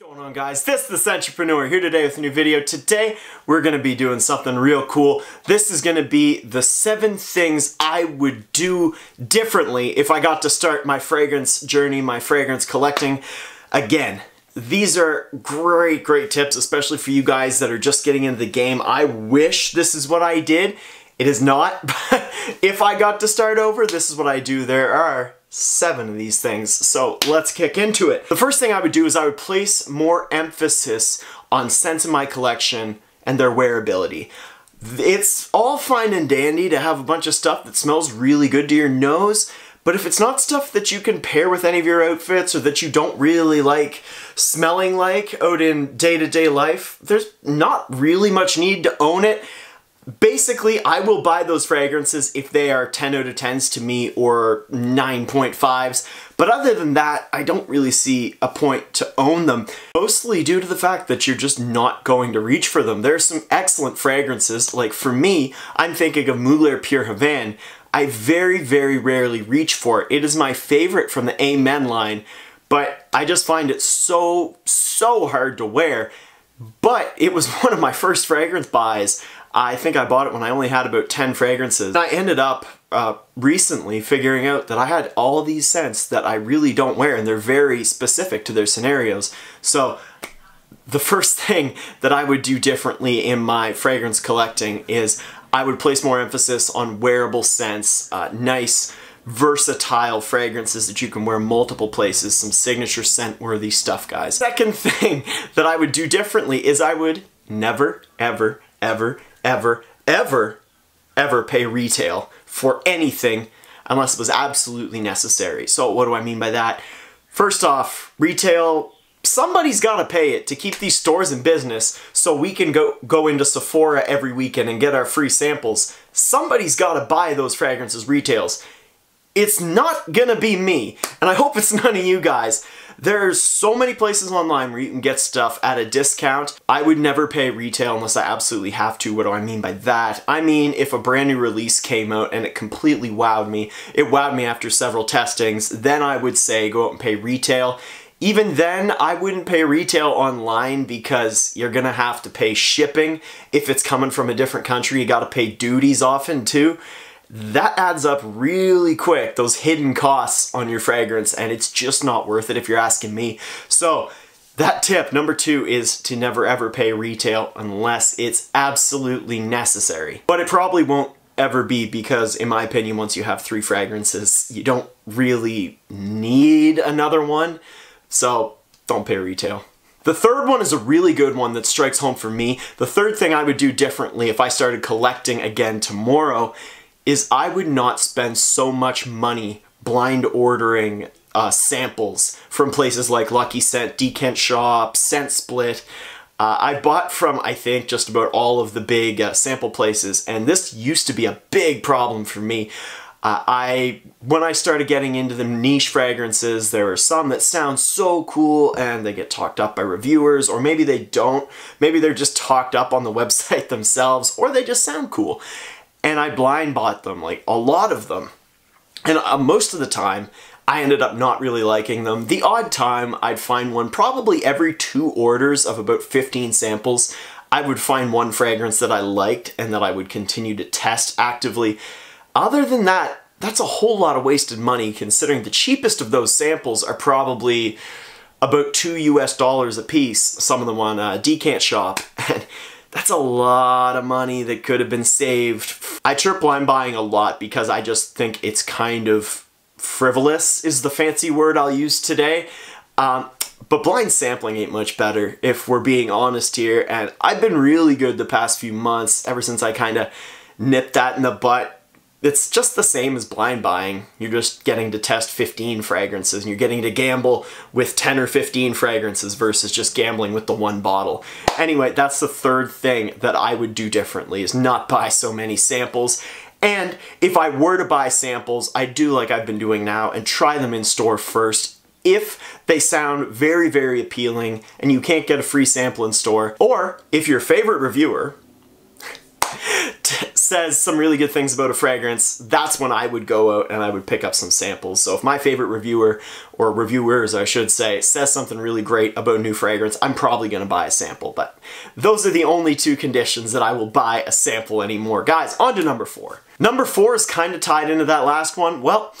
What's going on, guys? This is the Entrepreneur here today with a new video. Today we're going to be doing something real cool. This is going to be the 7 things I would do differently if I got to start my fragrance journey, my fragrance collecting again. These are great tips, especially for you guys that are just getting into the game. I wish this is what I did. It is not, but if I got to start over, this is what I do. There are 7 of these things, so let's kick into it. The first thing I would do is I would place more emphasis on scents in my collection and their wearability. It's all fine and dandy to have a bunch of stuff that smells really good to your nose, but if it's not stuff that you can pair with any of your outfits or that you don't really like smelling like out in day-to-day life, there's not really much need to own it. Basically, I will buy those fragrances if they are 10 out of 10s to me or 9.5s, but other than that, I don't really see a point to own them, mostly due to the fact that you're just not going to reach for them. There's some excellent fragrances, like for me, I'm thinking of Mugler Pure Havane. I very rarely reach for it. It is my favorite from the Amen line, but I just find it so hard to wear. But it was one of my first fragrance buys. I think I bought it when I only had about 10 fragrances. I ended up recently figuring out that I had all these scents that I really don't wear, and they're very specific to their scenarios. So the first thing that I would do differently in my fragrance collecting is I would place more emphasis on wearable scents, nice, versatile fragrances that you can wear multiple places, some signature scent-worthy stuff, guys. Second thing that I would do differently is I would never, ever pay retail for anything unless it was absolutely necessary. So what do I mean by that? First off, retail, somebody's got to pay it to keep these stores in business so we can go into Sephora every weekend and get our free samples. Somebody's got to buy those fragrances retails. It's not gonna be me, and I hope it's none of you guys. There's so many places online where you can get stuff at a discount. I would never pay retail unless I absolutely have to. What do I mean by that? I mean, if a brand new release came out and it completely wowed me, it wowed me after several testings, then I would say go out and pay retail. Even then, I wouldn't pay retail online because you're gonna have to pay shipping. If it's coming from a different country, you gotta pay duties often too. That adds up really quick, those hidden costs on your fragrance, and it's just not worth it if you're asking me. So that tip, number 2, is to never ever pay retail unless it's absolutely necessary. But it probably won't ever be because, in my opinion, once you have 3 fragrances, you don't really need another one, so don't pay retail. The third one is a really good one that strikes home for me. The third thing I would do differently if I started collecting again tomorrow is I would not spend so much money blind ordering samples from places like Lucky Scent, Decant Shop, Scent Split. I bought from, I think, just about all of the big sample places, and this used to be a big problem for me. When I started getting into the niche fragrances, there are some that sound so cool and they get talked up by reviewers, or maybe they don't. Maybe they're just talked up on the website themselves, or they just sound cool. And I blind bought them, like a lot of them. And most of the time, I ended up not really liking them. The odd time, I'd find one probably every 2 orders of about 15 samples. I would find one fragrance that I liked and that I would continue to test actively. Other than that, that's a whole lot of wasted money considering the cheapest of those samples are probably about $2 US a piece. Some of them on Decant Shop. And that's a lot of money that could have been saved. I chirp blind buying a lot because I just think it's kind of frivolous is the fancy word I'll use today. But blind sampling ain't much better if we're being honest here. And I've been really good the past few months ever since I kind of nipped that in the butt. It's just the same as blind buying. You're just getting to test 15 fragrances and you're getting to gamble with 10 or 15 fragrances versus just gambling with the 1 bottle. Anyway, that's the third thing that I would do differently is not buy so many samples. And if I were to buy samples, I'd do like I've been doing now and try them in store first. If they sound very appealing and you can't get a free sample in store, or if your favorite reviewer says some really good things about a fragrance, that's when I would go out and I would pick up some samples. So if my favorite reviewer, or reviewers I should say, says something really great about a new fragrance, I'm probably gonna buy a sample. But those are the only two conditions that I will buy a sample anymore. Guys, on to number 4. Number 4 is kind of tied into that last one. Well,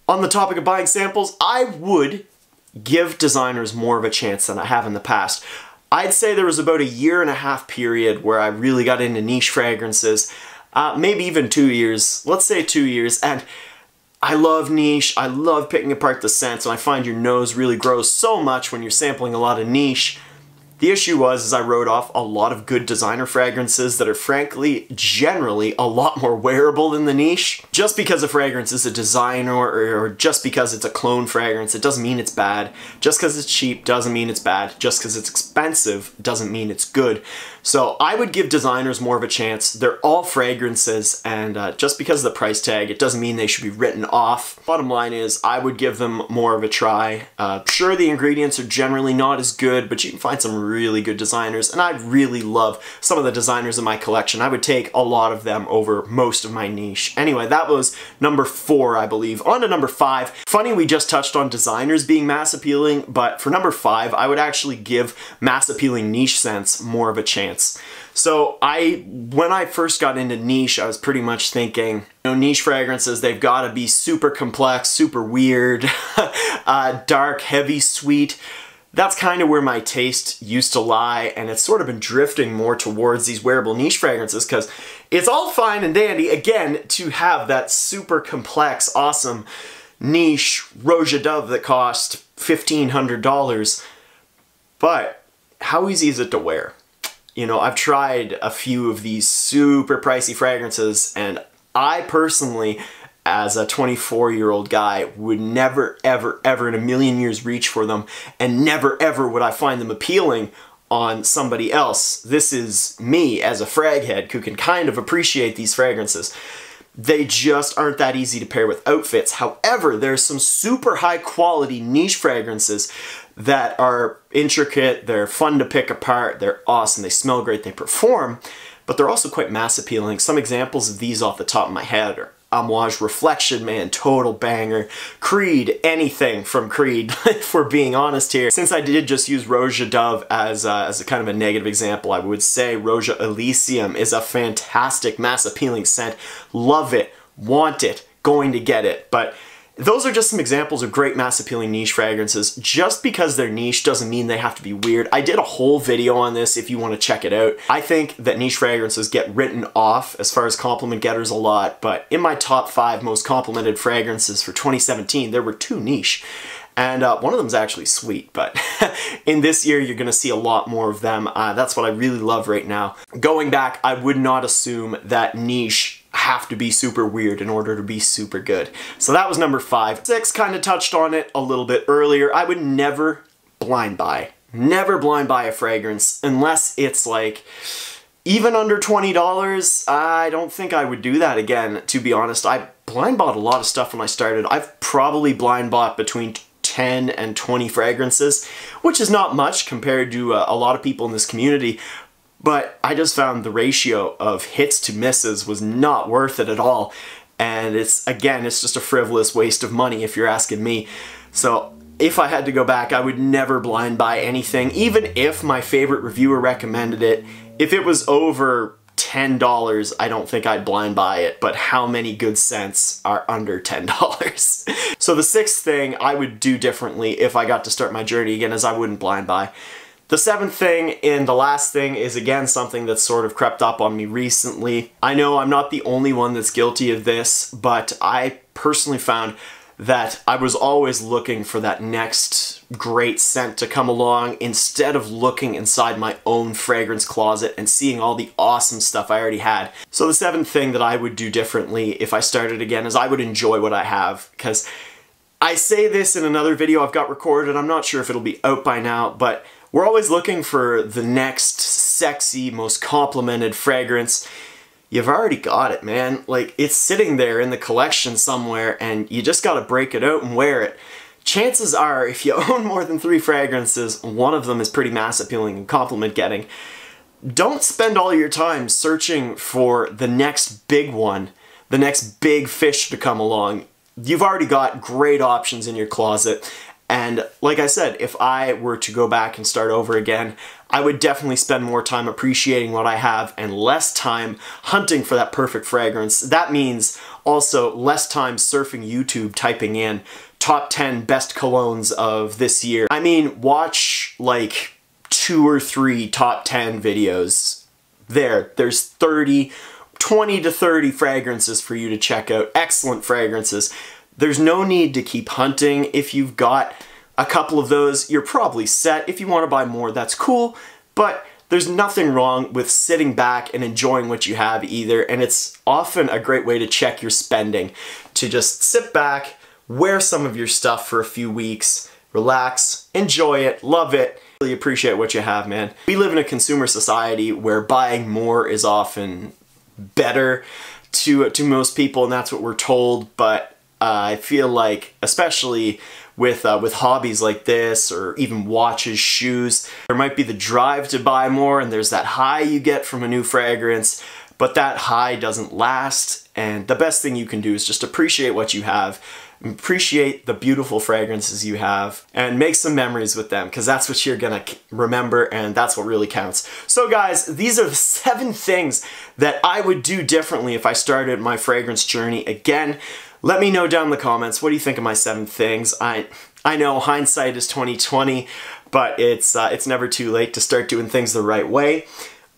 on the topic of buying samples, I would give designers more of a chance than I have in the past. I'd say there was about a 1.5 year period where I really got into niche fragrances, maybe even 2 years, let's say 2 years, and I love niche, I love picking apart the scents, and I find your nose really grows so much when you're sampling a lot of niche. The issue was I wrote off a lot of good designer fragrances that are frankly, generally, a lot more wearable than the niche. Just because a fragrance is a designer or just because it's a clone fragrance, it doesn't mean it's bad. Just because it's cheap doesn't mean it's bad. Just because it's expensive doesn't mean it's good. So I would give designers more of a chance. They're all fragrances, and just because of the price tag, it doesn't mean they should be written off. Bottom line is, I would give them more of a try. Sure, the ingredients are generally not as good, but you can find some really good designers, and I really love some of the designers in my collection. I would take a lot of them over most of my niche. Anyway, that was number 4, I believe. On to number 5. Funny, we just touched on designers being mass appealing, but for number 5, I would actually give mass appealing niche scents more of a chance. So when I first got into niche, I was pretty much thinking, you know, niche fragrances, they've got to be super complex, super weird, dark, heavy, sweet. That's kind of where my taste used to lie, and it's sort of been drifting more towards these wearable niche fragrances because it's all fine and dandy, again, to have that super complex, awesome niche Roja Dove that cost $1,500, but how easy is it to wear? You know, I've tried a few of these super pricey fragrances, and I personally, as a 24-year-old guy, would never, ever, ever in a million years reach for them, and never, ever would I find them appealing on somebody else. This is me as a fraghead who can kind of appreciate these fragrances. They just aren't that easy to pair with outfits. However, there's some super high quality niche fragrances that are intricate, they're fun to pick apart, they're awesome, they smell great, they perform, but they're also quite mass appealing. Some examples of these off the top of my head are Amouage Reflection, man, total banger. Creed, anything from Creed, if we're being honest here. Since I did just use Roja Dove as a kind of a negative example, I would say Roja Elysium is a fantastic mass appealing scent. Love it, want it, going to get it, but those are just some examples of great mass appealing niche fragrances. Just because they're niche doesn't mean they have to be weird. I did a whole video on this if you want to check it out. I think that niche fragrances get written off as far as compliment getters a lot, but in my top 5 most complimented fragrances for 2017, there were 2 niche. And one of them is actually sweet, but in this year you're gonna see a lot more of them. That's what I really love right now. Going back, I would not assume that niche have to be super weird in order to be super good. So that was number 5. 6 kind of touched on it a little bit earlier. I would never blind buy. Never blind buy a fragrance unless it's like even under $20. I don't think I would do that again, to be honest. I blind bought a lot of stuff when I started. I've probably blind bought between 10 and 20 fragrances, which is not much compared to a lot of people in this community. But I just found the ratio of hits to misses was not worth it at all. And it's just a frivolous waste of money if you're asking me. So if I had to go back, I would never blind buy anything, even if my favorite reviewer recommended it. If it was over $10, I don't think I'd blind buy it, but how many good scents are under $10? So the 6th thing I would do differently if I got to start my journey again is I wouldn't blind buy. The 7th thing and the last thing is again something that's sort of crept up on me recently. I know I'm not the only one that's guilty of this, but I personally found that I was always looking for that next great scent to come along instead of looking inside my own fragrance closet and seeing all the awesome stuff I already had. So the 7th thing that I would do differently if I started again is I would enjoy what I have, because I say this in another video I've got recorded, I'm not sure if it'll be out by now, but we're always looking for the next sexy, most complimented fragrance. You've already got it, man. Like, it's sitting there in the collection somewhere and you just gotta break it out and wear it. Chances are, if you own more than 3 fragrances, one of them is pretty mass appealing and compliment getting. don't spend all your time searching for the next big one, the next big fish to come along. You've already got great options in your closet. And like I said, if I were to go back and start over again, I would definitely spend more time appreciating what I have and less time hunting for that perfect fragrance. That means also less time surfing YouTube typing in top 10 best colognes of this year. I mean, watch like 2 or 3 top 10 videos. There's 20 to 30 fragrances for you to check out. Excellent fragrances. There's no need to keep hunting. If you've got a couple of those, you're probably set. If you want to buy more, that's cool, but there's nothing wrong with sitting back and enjoying what you have either, and it's often a great way to check your spending, to just sit back, wear some of your stuff for a few weeks, relax, enjoy it, love it, really appreciate what you have, man. We live in a consumer society where buying more is often better to most people, and that's what we're told, but I feel like, especially with hobbies like this, or even watches, shoes, there might be the drive to buy more, and there's that high you get from a new fragrance, but that high doesn't last, and the best thing you can do is just appreciate what you have, appreciate the beautiful fragrances you have, and make some memories with them, because that's what you're gonna remember, and that's what really counts. So guys, these are the 7 things that I would do differently if I started my fragrance journey again. Let me know down in the comments, what do you think of my 7 things? I know hindsight is 20/20, but it's never too late to start doing things the right way.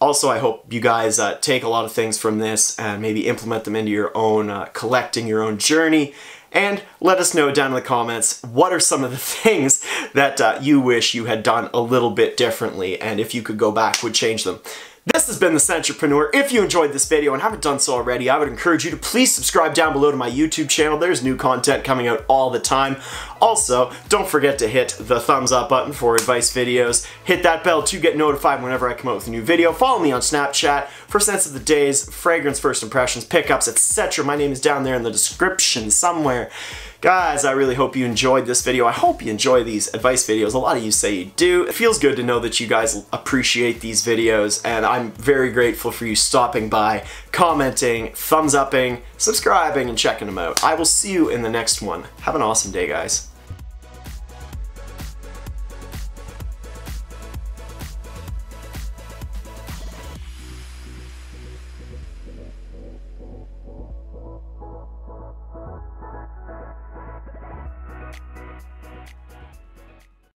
Also, I hope you guys take a lot of things from this and maybe implement them into your own collecting, your own journey. And let us know down in the comments, what are some of the things that you wish you had done a little bit differently, and if you could go back, would change them. This has been The Centrepreneur. If you enjoyed this video and haven't done so already, I would encourage you to please subscribe down below to my YouTube channel. There's new content coming out all the time. Also, don't forget to hit the thumbs up button for advice videos. Hit that bell to get notified whenever I come out with a new video. Follow me on Snapchat for Scents of the Days, fragrance first impressions, pickups, etc. My name is down there in the description somewhere. Guys, I really hope you enjoyed this video. I hope you enjoy these advice videos. A lot of you say you do. It feels good to know that you guys appreciate these videos, and I'm very grateful for you stopping by, commenting, thumbs upping, subscribing, and checking them out. I will see you in the next one. Have an awesome day, guys.